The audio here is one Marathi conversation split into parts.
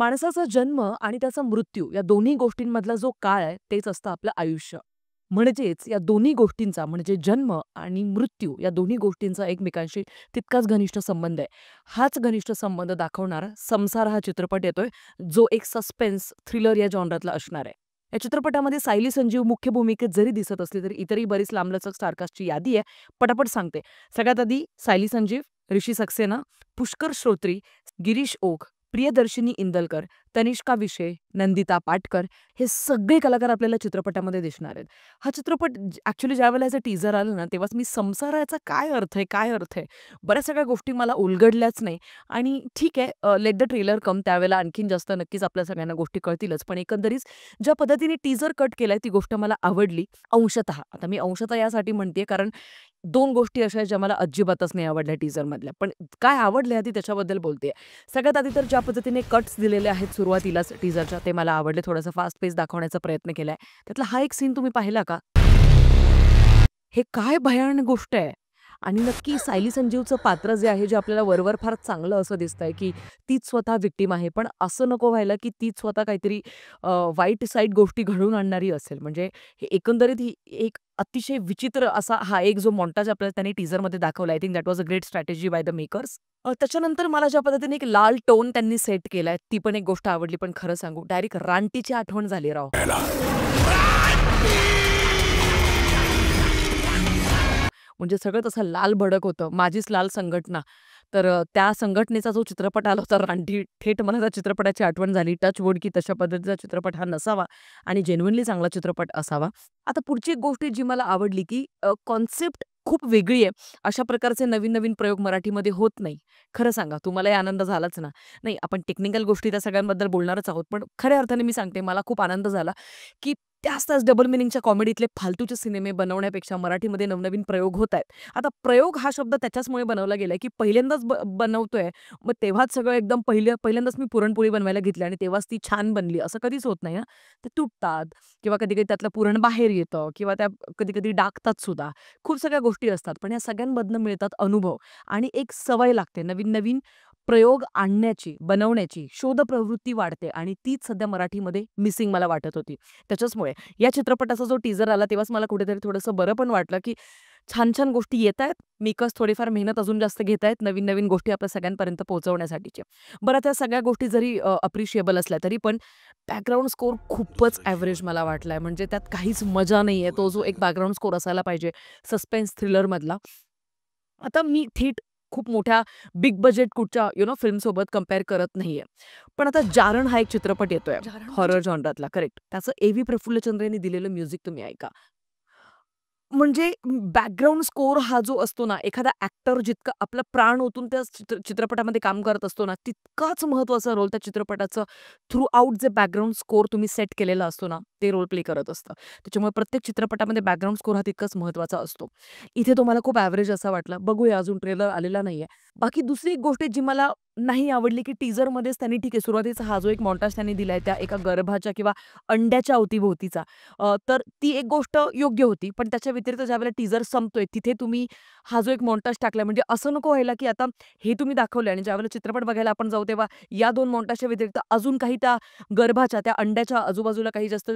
माणसाचा जन्म आणि त्याचा मृत्यू या दोन्ही गोष्टींमधला जो काळ आहे तेच असतं आपलं आयुष्य. म्हणजेच या दोन्ही गोष्टींचा म्हणजे जन्म आणि मृत्यू या दोन्ही गोष्टींचा एकमेकांशी तितकाच घनिष्ठ संबंध आहे. हाच घनिष्ठ संबंध दाखवणारा संसार हा चित्रपट येतोय, जो एक सस्पेन्स थ्रिलर या जॉनरातला असणार आहे. या चित्रपटामध्ये सायली संजीव मुख्य भूमिकेत जरी दिसत असली तरी इतरही बरीच लांबलचक स्टारकास्टची यादी आहे. पटापट सांगते. सगळ्यात आधी सायली संजीव, ऋषी सक्सेना, पुष्कर श्रोत्री, गिरीश ओक, प्रियदर्शिनी इंदलकर, तनिष्का विशे, नंदिता पाटकर हे सगळे कलाकार आपल्याला चित्रपटामध्ये दिसणार आहेत. हा चित्रपट ॲक्चुअली ज्यावेळेला याचं टीझर आलं ना, तेव्हाच मी संसाराचा काय अर्थ आहे, काय अर्थ आहे? बऱ्याच सगळ्या गोष्टी मला उलगडल्याच नाही आणि ठीक आहे लेट द ट्रेलर कम त्यावेळेला आणखीन जास्त नक्कीच आपल्या सगळ्यांना गोष्टी कळतीलच. पण एकंदरीत ज्या पद्धतीने टीझर कट केलाय ती गोष्ट मला आवडली अंशतः. आता मी अंशतः यासाठी म्हणतेय कारण 2 गोष्टी अशा आहेत ज्या मला अजिबातच नाही आवडल्या टीझरमधल्या. पण काय आवडले आधी त्याच्याबद्दल बोलतेय. सगळ्यात आधी तर ज्या पद्धतीने कट्स दिलेले आहेत सुरुवातीलाच टीझरच्या ते मला आवडले. थोडासा फास्ट पेस दाखवण्याचा प्रयत्न केलाय. त्यातला हा एक सीन तुम्ही पाहिला का? हे काय भयानक गोष्ट आहे. आणि नक्की सायली संजीवचं पात्र जे आहे, जे आपल्याला वरवर फार चांगलं असं दिसतंय, की तीच स्वतः व्हिक्टिम आहे. पण असं नको व्हायला, की तीच स्वतः काहीतरी वाईट साईड गोष्टी घडवून आणणारी असेल. म्हणजे हे एकंदरीत ही एक अतिशय विचित्र असा हा एक जो मॉन्टाज आपल्याला त्यांनी टीझरमध्ये दाखवला. I think that was a great strategy by the makers. त्याच्यानंतर मला ज्या पद्धतीने एक लाल टोन त्यांनी सेट केलाय, ती पण एक गोष्ट आवडली. पण खरं सांगू डायरेक्ट रानटीची आठवण झाली राव. म्हणजे सगळं तसं लाल भडक होतं. माझीच लाल संघटना. तर त्या संघटनेचा जो चित्रपट आला होता रानटी, थेट मला त्या चित्रपटाची आठवण झाली. टच वूड की तशा पद्धतीचा चित्रपट हा नसावा आणि जेन्युइनली चांगला चित्रपट असावा. आता पुढची एक गोष्ट जी मला आवडली की कॉन्सेप्ट खूप वेगळी आहे. अशा प्रकारचे नवीन-नवीन प्रयोग मराठीमध्ये होत नाही. खरं सांगा तुम्हालाही आनंद झालाच ना? नाही आपण टेक्निकल गोष्टी त्या सगळ्यांबद्दल बोलणारच आहोत. पण खऱ्या अर्थाने मी सांगते मला खूप आनंद झाला की त्याच डबल मीनिंगच्या कॉमेडीतले फालतूचे सिनेमे बनवण्यापेक्षा मराठीमध्ये नवनवीन प्रयोग होत आहेत. आता प्रयोग हा शब्द त्याच्याचमुळे बनवला गेलाय, की पहिल्यांदाच बनवतोय, मग तेव्हाच सगळं एकदम पहिल्यांदाच मी पुरणपोळी बनवायला घेतली आणि तेव्हाच ती छान बनली, असं कधीच होत नाही ना. ते तुटतात किंवा कधी-कधी त्यातलं पुरण बाहेर येतं किंवा त्या कधी-कधी डागतात सुद्धा. खूप सगळ्या गोष्टी असतात. पण या सगळ्यांमधनं मिळतात अनुभव आणि एक सवय लागते. नवीन-नवीन प्रयोग आणण्याची, बनवण्याची शोधप्रवृत्ती वाढते आणि तीच सध्या मराठीमध्ये मिसिंग मला वाटत होती. त्याच्याचमुळे या चित्रपटाचा जो टीझर आला तेव्हाच मला कुठेतरी थोडंसं बरं पण वाटलं, की छान-छान गोष्टी येतायत. मेकर्स थोडीफार मेहनत अजून जास्त घेतायत नवीन-नवीन गोष्टी आपल्या सगळ्यांपर्यंत पोहोचवण्यासाठीच्या. बरं त्या सगळ्या गोष्टी जरी अप्रिशिएबल असल्या तरी पण बॅकग्राऊंड स्कोर खूपच एव्हरेज मला वाटलाय. म्हणजे त्यात काहीच मजा नाहीये. तो जो एक बॅकग्राऊंड स्कोर असायला पाहिजे सस्पेन्स थ्रिलरमधला. आता मी थेट खूप मोठ्या बिग बजेट कुठच्या फिल्मसोबत कंपेअर करत नाहीये. पण आता जारण हा एक चित्रपट येतोय हॉरर जॉनरातला करेक्ट. त्याचं ए.व्ही. प्रफुल्लचंद्र यांनी दिलेलं म्युझिक तुम्ही ऐका. म्हणजे बॅकग्राऊंड स्कोर हा जो असतो ना, एखादा ॲक्टर जितका आपला प्राण ओतून त्या चित्रपटामध्ये काम करत असतो ना, तितकाच महत्त्वाचा रोल त्या चित्रपटाचं थ्रू आउट जे बॅकग्राऊंड स्कोर तुम्ही सेट केलेला असतो ना, ते रोल प्ले करत असतं. त्याच्यामुळे प्रत्येक चित्रपटामध्ये बॅकग्राऊंड स्कोर हा तितकाच महत्त्वाचा असतो. इथे तो मला खूप ॲव्हरेज असा वाटला. बघूया अजून ट्रेलर आलेला नाहीये. बाकी दुसरी एक गोष्ट जी मला नाही आवडली, की टीझरमध्येच त्यांनी ठीक आहे, सुरुवातीचा हा जो एक मॉन्टाज त्यांनी दिलाय त्या एका गर्भाच्या किंवा अंड्याच्या अवतीभोवतीचा तर ती एक गोष्ट योग्य होती. पण त्याच्या व्यतिरिक्त ज्यावेळेला टीझर संपतोय, तिथे तुम्ही हा जो एक मॉन्टाज टाकलाय, म्हणजे असं नको व्हायला, की आता हे तुम्ही दाखवलंय आणि ज्यावेळेला चित्रपट बघायला आपण जाऊ, तेव्हा या 2 मॉन्टाजच्या व्यतिरिक्त अजून काही त्या गर्भाच्या, त्या अंड्याच्या आजूबाजूला काही जास्त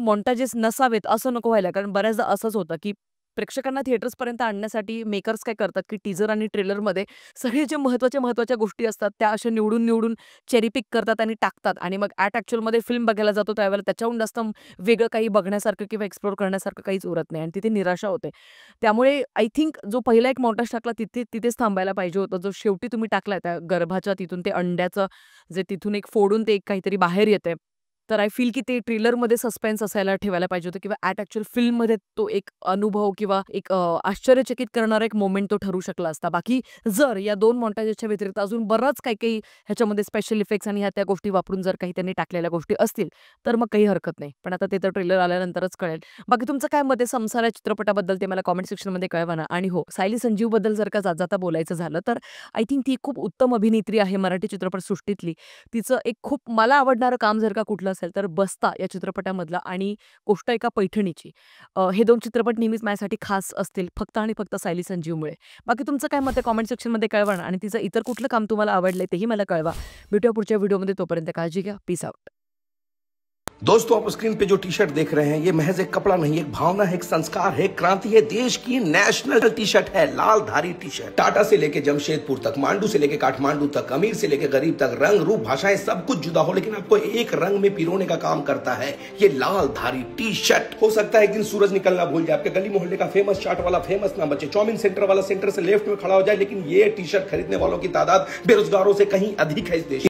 मॉन्टाजेस नसावेत, असं नको व्हायला. कारण बऱ्याचदा असंच होतं, की प्रेक्षकांना थिएटर्सपर्यंत आणण्यासाठी मेकर्स काय करतात, की टीझर आणि ट्रेलरमध्ये सगळे जे महत्त्वाच्या गोष्टी असतात, त्या अशा निवडून चेरी पिक करतात आणि टाकतात आणि मग ॲक्चुअलमध्ये फिल्म बघायला जातो त्यावेळेला त्याच्याहून जास्त वेगळं काही बघण्यासारखं किंवा एक्सप्लोर करण्यासारखं काहीच उरत नाही आणि तिथे निराशा होते. त्यामुळे आय थिंक जो पहिला एक मॉन्टाज टाकला तिथेच थांबायला पाहिजे होतं. जो शेवटी तुम्ही टाकलाय त्या गर्भाच्या तिथून ते अंड्याचं जे तिथून एक फोडून ते एक काहीतरी बाहेर येतंय. तर आय फील की ते ट्रेलरमध्ये सस्पेन्स असायला ठेवायला पाहिजे होतं किंवा ॲक्चुअल फिल्ममध्ये तो एक अनुभव किंवा एक आश्चर्यचकित करणारा एक मोमेंट तो ठरू शकला असता. बाकी जर या 2 मॉन्टाजेसच्या व्यतिरिक्त अजून बरंच काही-काही ह्याच्यामध्ये स्पेशल इफेक्ट्स आणि ह्या त्या गोष्टी वापरून जर काही त्यांनी टाकलेल्या गोष्टी असतील, तर मग काही हरकत नाही. पण आता ते तर ट्रेलर आल्यानंतरच कळेल. बाकी तुमचं काय मत आहे संसार या चित्रपटाबद्दल ते मला कमेंट सेक्शनमध्ये कळवा ना. आणि हो, सायली संजीवबद्दल जर का जाता बोलायचं झालं, तर आय थिंक ती खूप उत्तम अभिनेत्री आहे मराठी चित्रपटसृष्टीतली. तिचं एक खूप मला आवडणारं काम जर का कुठलं असेल तर बस्ता या चित्रपटामधला आणि गोष्ट एका पैठणीची. हे 2 चित्रपट नेहमीच माझ्यासाठी खास असतील फक्त आणि फक्त सायली संजीवमुळे. बाकी तुमचं काय मत आहे कमेंट सेक्शनमध्ये कळवा ना आणि तिचं इतर कुठलं काम तुम्हाला आवडलंय तेही मला कळवा. भेटूया पुढच्या व्हिडिओमध्ये. तोपर्यंत काळजी घ्या. Peace out. दोस्तों, आप स्क्रीन पे जो टी शर्ट देख रहे हैं ये महज एक कपड़ा नहीं, एक भावना है, एक संस्कार है, क्रांति है, देश की नेशनल टी शर्ट है, लाल धारी टी शर्ट। टाटा से लेके जमशेदपुर तक, मांडू से लेके काठमांडू तक, अमीर से लेके गरीब तक, रंग रूप भाषाएं सब कुछ जुदा हो लेकिन आपको एक रंग में पिरोने का काम करता है ये लाल धारी टी शर्ट। हो सकता है एक दिन सूरज निकलना भूल जाए, आपके गली मोहल्ले का फेमस चाट वाला फेमस ना बचे, चाउमीन सेंटर वाला सेंटर से लेफ्ट में खड़ा हो जाए, लेकिन ये टी शर्ट खरीदने वालों की तादाद बेरोजगारों से कहीं अधिक है इस देश।